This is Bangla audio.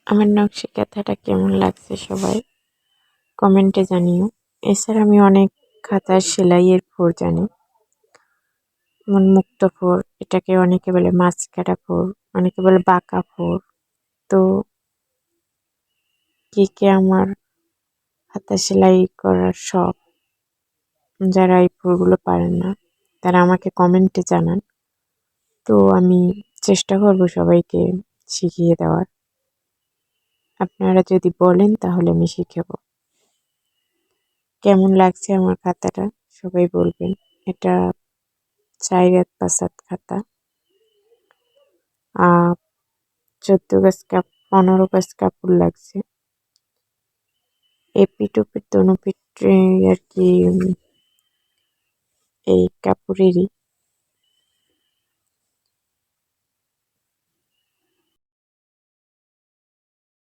আমার নকশি কাঁথাটা কেমন লাগছে সবাই কমেন্টে জানিও। এছাড়া আমি অনেক কাঁথার সেলাইয়ের ফোর জানি, যেমন মুক্তো ফোর, এটাকে অনেকে বলে মাছ কাটা ফোর, অনেকে বলে বাঁকা ফোর। তো কে আমার হাতা সেলাই করার শখ, যারা এই ফোরগুলো পারেন না তারা আমাকে কমেন্টে জানান। তো আমি চেষ্টা করব সবাইকে শিখিয়ে দেওয়ার। আপনারা যদি বলেন তাহলে আমি শিখাবো। কেমন লাগছে আমার খাতাটা সবাই বলবেন। এটা 4 হাত 5 হাত খাতা, 14 গজ 15 গজ কাপড় লাগছে। এপিঠ ওপিঠ দোনো পিঠ আর কি এই কাপড়েরই